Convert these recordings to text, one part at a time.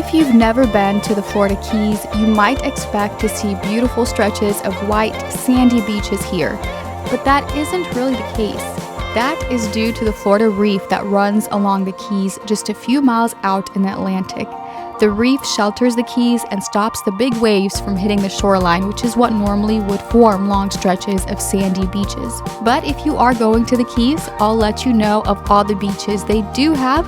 If you've never been to the Florida Keys, you might expect to see beautiful stretches of white, sandy beaches here, but that isn't really the case. That is due to the Florida Reef that runs along the Keys just a few miles out in the Atlantic. The reef shelters the Keys and stops the big waves from hitting the shoreline, which is what normally would form long stretches of sandy beaches. But if you are going to the Keys, I'll let you know of all the beaches they do have,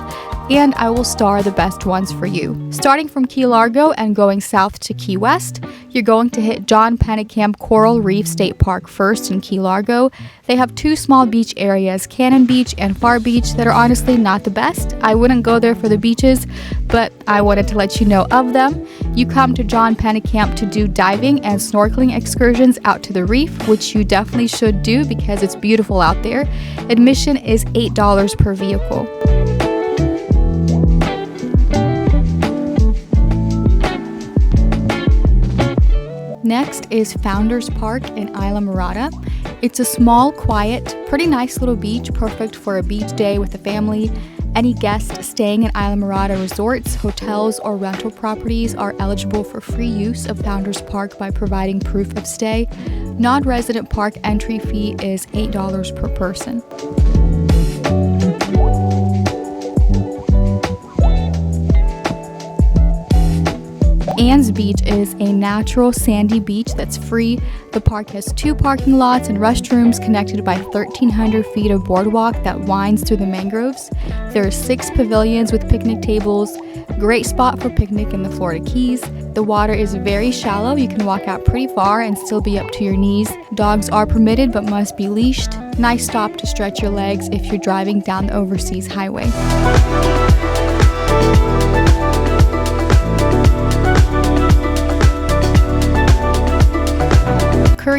and I will star the best ones for you. Starting from Key Largo and going south to Key West, you're going to hit John Pennekamp Coral Reef State Park first in Key Largo. They have two small beach areas, Cannon Beach and Far Beach, that are honestly not the best. I wouldn't go there for the beaches, but I wanted to let you know of them. You come to John Pennekamp to do diving and snorkeling excursions out to the reef, which you definitely should do because it's beautiful out there. Admission is $8 per vehicle. Next is Founders Park in Isla Mirada. It's a small, quiet, pretty nice little beach, perfect for a beach day with the family. Any guest staying in Isla Mirada resorts, hotels, or rental properties are eligible for free use of Founders Park by providing proof of stay. Non-resident park entry fee is $8 per person. Ann's Beach is a natural sandy beach that's free. The park has 2 parking lots and restrooms connected by 1,300 feet of boardwalk that winds through the mangroves. There are 6 pavilions with picnic tables. Great spot for picnic in the Florida Keys. The water is very shallow. You can walk out pretty far and still be up to your knees. Dogs are permitted but must be leashed. Nice stop to stretch your legs if you're driving down the overseas highway.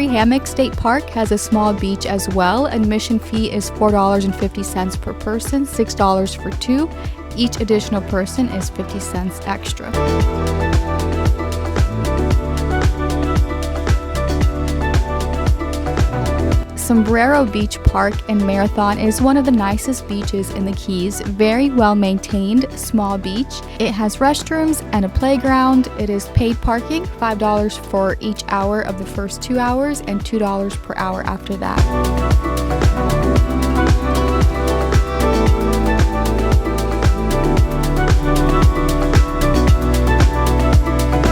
Hammock State Park has a small beach as well. Admission fee is $4.50 per person, $6 for 2. Each additional person is 50 cents extra. Sombrero Beach Park in Marathon is one of the nicest beaches in the Keys. Very well maintained, small beach. It has restrooms and a playground. It is paid parking, $5 for each hour of the first 2 hours and $2 per hour after that.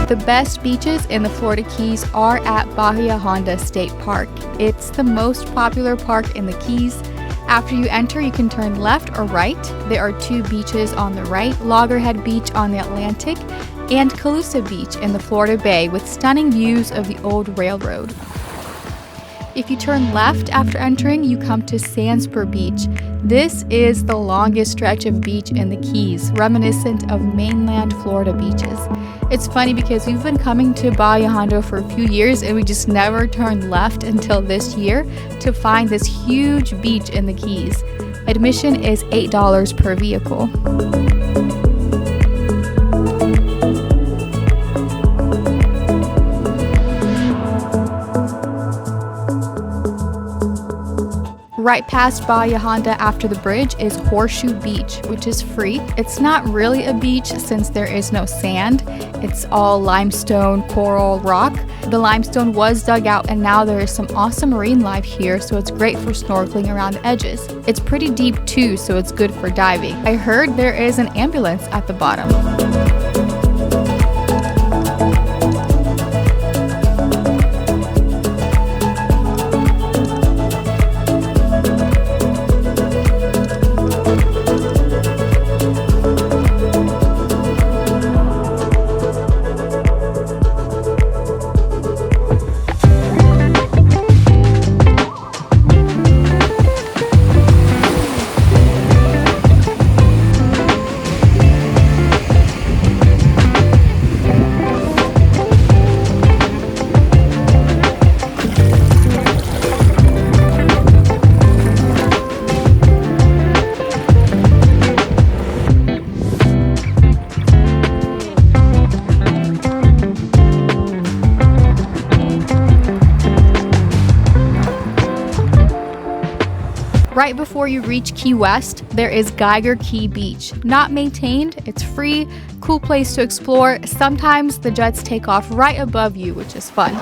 The best beaches in the Florida Keys are at Bahia Honda State Park. It's the most popular park in the Keys. After you enter, you can turn left or right. There are 2 beaches on the right, Loggerhead Beach on the Atlantic and Calusa Beach in the Florida Bay with stunning views of the old railroad. If you turn left after entering, you come to Smathers Beach. This is the longest stretch of beach in the Keys, reminiscent of mainland Florida beaches. It's funny because we've been coming to Bahia Honda for a few years and we just never turned left until this year to find this huge beach in the Keys. Admission is $8 per vehicle. Right past Bahia Honda after the bridge is Horseshoe Beach, which is free. It's not really a beach since there is no sand. It's all limestone, coral, rock. The limestone was dug out and now there is some awesome marine life here, so it's great for snorkeling around the edges. It's pretty deep too, so it's good for diving. I heard there is an ambulance at the bottom. Right before you reach Key West, there is Geiger Key Beach. Not maintained, it's free, cool place to explore. Sometimes the jets take off right above you, which is fun.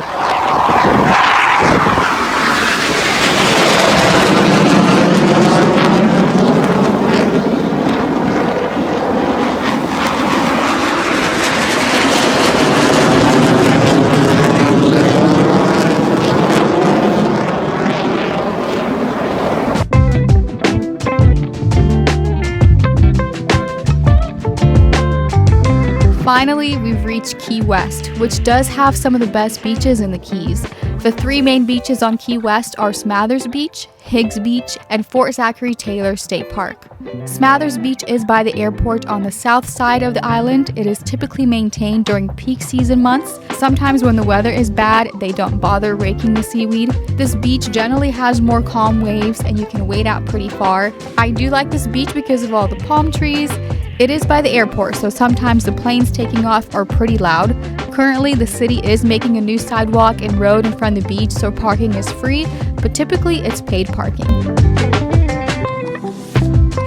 Finally, we've reached Key West, which does have some of the best beaches in the Keys. The three main beaches on Key West are Smathers Beach, Higgs Beach, and Fort Zachary Taylor State Park. Smathers Beach is by the airport on the south side of the island. It is typically maintained during peak season months. Sometimes when the weather is bad, they don't bother raking the seaweed. This beach generally has more calm waves and you can wade out pretty far. I do like this beach because of all the palm trees. It is by the airport, so sometimes the planes taking off are pretty loud. Currently, the city is making a new sidewalk and road in front of the beach, so parking is free, but typically it's paid parking.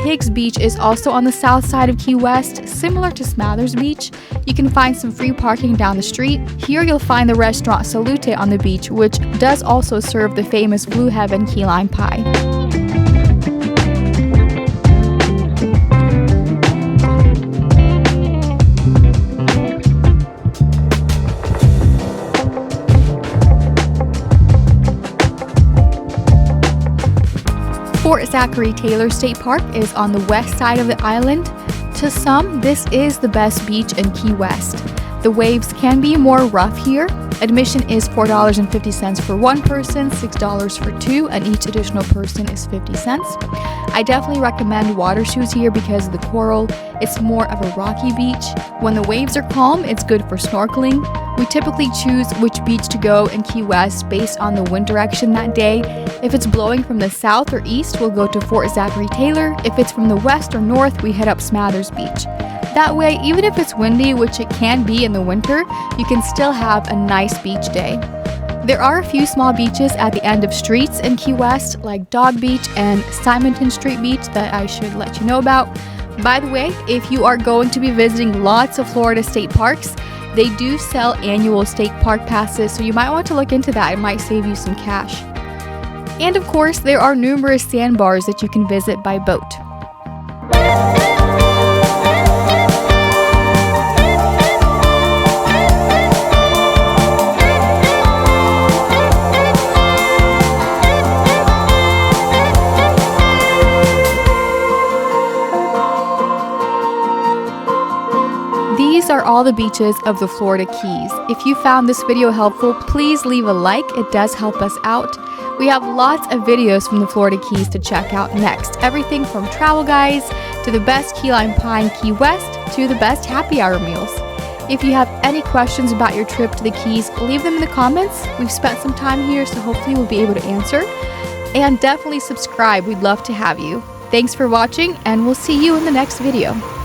Higgs Beach is also on the south side of Key West, similar to Smathers Beach. You can find some free parking down the street. Here you'll find the restaurant Salute on the beach, which does also serve the famous Blue Heaven key lime pie. Fort Zachary Taylor State Park is on the west side of the island. To some, this is the best beach in Key West. The waves can be more rough here. Admission is $4.50 for one person, $6 for two, and each additional person is 50 cents. I definitely recommend water shoes here because of the coral. It's more of a rocky beach. When the waves are calm, it's good for snorkeling. We typically choose which beach to go in Key West based on the wind direction that day. If it's blowing from the south or east, we'll go to Fort Zachary Taylor. If it's from the west or north, we head up Smathers Beach. That way, even if it's windy, which it can be in the winter, you can still have a nice beach day. There are a few small beaches at the end of streets in Key West, like Dog Beach and Simonton Street Beach, that I should let you know about. By the way, if you are going to be visiting lots of Florida state parks, they do sell annual state park passes, so you might want to look into that. It might save you some cash. And of course, there are numerous sandbars that you can visit by boat. These are all the beaches of the Florida Keys. If you found this video helpful, please leave a like. It does help us out. We have lots of videos from the Florida Keys to check out next. Everything from travel guides to the best key lime pie in Key West to the best happy hour meals. If you have any questions about your trip to the Keys, leave them in the comments. We've spent some time here, so hopefully we'll be able to answer. And definitely subscribe. We'd love to have you. Thanks for watching, and we'll see you in the next video.